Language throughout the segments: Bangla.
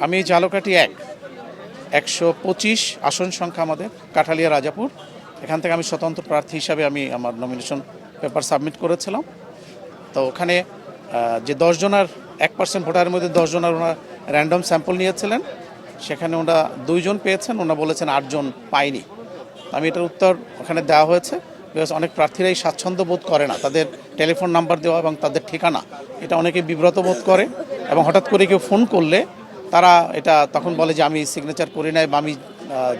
আমি ঝালকাঠি 125 আসন সংখ্যা আমাদের কাঠালিয়া রাজাপুর। এখান থেকে আমি স্বতন্ত্র প্রার্থী হিসাবে আমি আমার নমিনেশন পেপার সাবমিট করেছিলাম। তো ওখানে যে 10 জনের 1% ভোটারের মধ্যে 10 জনের ওনারা র্যান্ডম স্যাম্পল নিয়েছিলেন, সেখানে ওনারা 2 জন পেয়েছেন, ওনারা বলেছেন 8 জন পায়নি। আমি এটার উত্তর ওখানে দেওয়া হয়েছে, বিকজ অনেক প্রার্থীরাই স্বাচ্ছন্দ্য বোধ করে না, তাদের টেলিফোন নাম্বার দেওয়া এবং তাদের ঠিকানা এটা অনেকে বিব্রত বোধ করে, এবং হঠাৎ করে কেউ ফোন করলে তারা এটা তখন বলে যে আমি সিগনেচার করি নাই বা আমি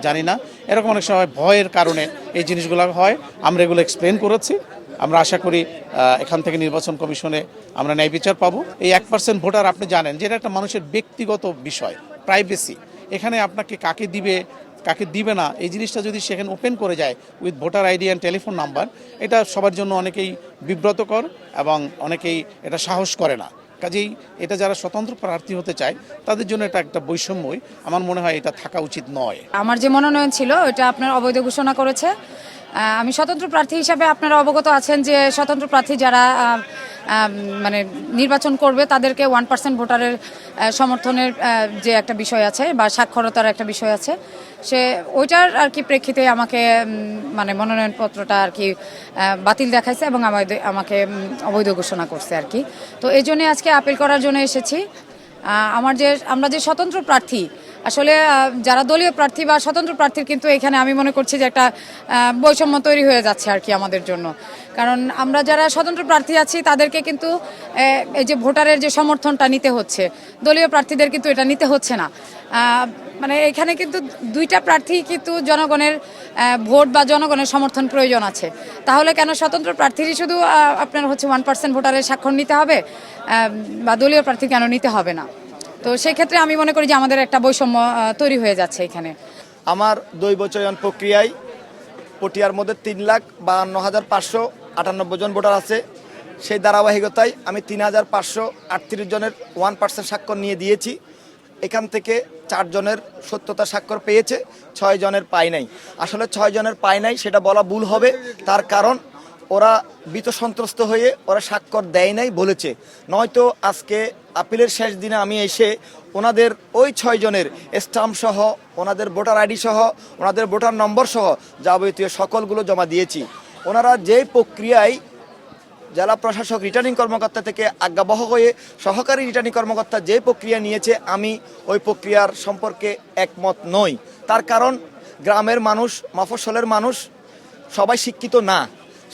জানি না। এরকম অনেক সময় ভয়ের কারণে এই জিনিসগুলো হয়। আমরা এগুলো এক্সপ্লেন করেছি। আমরা আশা করি এখান থেকে নির্বাচন কমিশনে আমরা ন্যায় বিচার পাবো। এই 1% ভোটার আপনি জানেন যে এটা একটা মানুষের ব্যক্তিগত বিষয়, প্রাইভেসি। এখানে আপনাকে কাকে দিবে কাকে দিবে না এই জিনিসটা যদি সেখানে ওপেন করে যায় with voter ID and telephone number, এটা সবার জন্য অনেকেই বিব্রতকর এবং অনেকেই এটা সাহস করে না। কাজেই এটা যারা স্বতন্ত্র প্রার্থী হতে চায় তাদের জন্য এটা একটা বৈষম্যই, আমার মনে হয় এটা থাকা উচিত নয়। আমার যে মনোনয়ন ছিল এটা আপনার অবৈধ ঘোষণা করেছে। আমি স্বতন্ত্র প্রার্থী হিসাবে আপনারা অবগত আছেন যে স্বতন্ত্র প্রার্থী যারা মানে নির্বাচন করবে তাদেরকে 1% ভোটারের সমর্থনের যে একটা বিষয় আছে বা সাক্ষরতার একটা বিষয় আছে, সে ওইটার আর কি প্রেক্ষিতে আমাকে মানে মনোনয়নপত্রটা আর কি বাতিল দেখাইছে এবং আমাকে অবৈধ ঘোষণা করছে আর কি। তো এই জন্যে আজকে আপিল করার জন্য এসেছি। আমরা যে স্বতন্ত্র প্রার্থী, আসলে যারা দলীয় প্রার্থী বা স্বতন্ত্র প্রার্থীর কিন্তু এখানে আমি মনে করছি যে একটা বৈষম্য তৈরি হয়ে যাচ্ছে আর কি আমাদের জন্য। কারণ আমরা যারা স্বতন্ত্র প্রার্থী আছি তাদেরকে কিন্তু এই যে ভোটারের যে সমর্থনটা নিতে হচ্ছে, দলীয় প্রার্থীদের কিন্তু এটা নিতে হচ্ছে না। মানে এখানে কিন্তু দুইটা প্রার্থী কিন্তু জনগণের ভোট বা জনগণের সমর্থন প্রয়োজন আছে। তাহলে কেন স্বতন্ত্র প্রার্থীরই শুধু আপনার হচ্ছে 1% ভোটারের স্বাক্ষর নিতে হবে বা দলীয় প্রার্থী কেন নিতে হবে না? তো সেই ক্ষেত্রে আমি মনে করি যে আমাদের একটা বৈষম্য তৈরি হয়ে যাচ্ছে এখানে। আমার দৈব চয়ন প্রক্রিয়ায় পটিয়ার মধ্যে 3,52,598 জন ভোটার আছে। সেই ধারাবাহিকতায় আমি 3,538 জনের 1% স্বাক্ষর নিয়ে দিয়েছি। এখান থেকে 4 জনের সত্যতা স্বাক্ষর পেয়েছে, 6 জনের পায় নাই। আসলে 6 জনের পায় নাই সেটা বলা ভুল হবে, তার কারণ ওরা ভীত সন্ত্রস্ত হয়ে ওরা স্বাক্ষর দেয় নাই বলেছে। নয়তো আজকে আপিলের শেষ দিনে আমি এসে ওনাদের ওই 6 জনের স্টাম্প সহ, ওনাদের ভোটার আইডি সহ, ওনাদের ভোটার নম্বর সহ যাবতীয় সকলগুলো জমা দিয়েছি। ওনারা যে প্রক্রিয়ায় জেলা প্রশাসক রিটার্নিং কর্মকর্তা থেকে আজ্ঞাবহ হয়ে সহকারী রিটার্নিং কর্মকর্তা যে প্রক্রিয়া নিয়েছে, আমি ওই প্রক্রিয়ার সম্পর্কে একমত নই। তার কারণ গ্রামের মানুষ, মফস্বলের মানুষ সবাই শিক্ষিত না।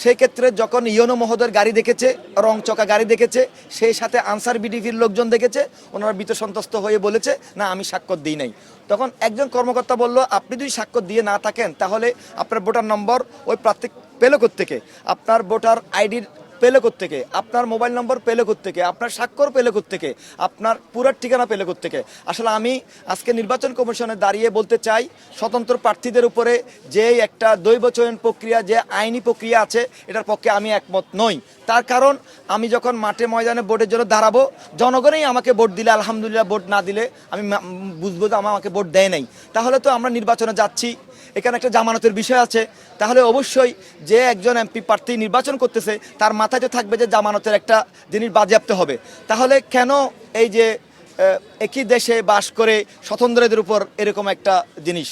সেই ক্ষেত্রে যখন ইউনো মহোদয়ের গাড়ি দেখেছে, রং চকা গাড়ি দেখেছে, সেই সাথে আনসার বিডিপির লোকজন দেখেছে, ওনারা ভীত সন্ত্রস্ত হয়ে বলেছে না আমি স্বাক্ষর দিই নাই। তখন একজন কর্মকর্তা বলল আপনি যদি স্বাক্ষর দিয়ে না থাকেন তাহলে আপনার ভোটার নম্বর ওই প্রার্থী পেল কোত্থেকে, আপনার ভোটার আইডির পেলে কোত্থেকে, আপনার মোবাইল নম্বর পেলে কোত্থেকে, আপনার স্বাক্ষর পেলে কোত্থেকে, আপনার পুরো ঠিকানা পেলে কোত্থেকে। আসলে আমি আজকে নির্বাচন কমিশনে দাঁড়িয়ে বলতে চাই, স্বতন্ত্র প্রার্থীদের উপরে যে একটা দৈব চয়ন প্রক্রিয়া, যে আইনি প্রক্রিয়া আছে, এটার পক্ষে আমি একমত নই। তার কারণ আমি যখন মাঠে ময়দানে ভোটের জন্য দাঁড়াবো, জনগণই আমাকে ভোট দিলে আলহামদুলিল্লাহ, ভোট না দিলে আমি বুঝবো যে আমাকে ভোট দেয় নাই। তাহলে তো আমরা নির্বাচনে যাচ্ছি, এখানে একটা জামানতের বিষয় আছে। তাহলে অবশ্যই যে একজন এমপি প্রার্থী নির্বাচন করতেছে তার মাথায় তো থাকবে যে জামানতের একটা জিনিস বাজেয়াপ্ত হবে। তাহলে কেন এই যে একই দেশে বাস করে স্বতন্ত্রদের উপর এরকম একটা জিনিস?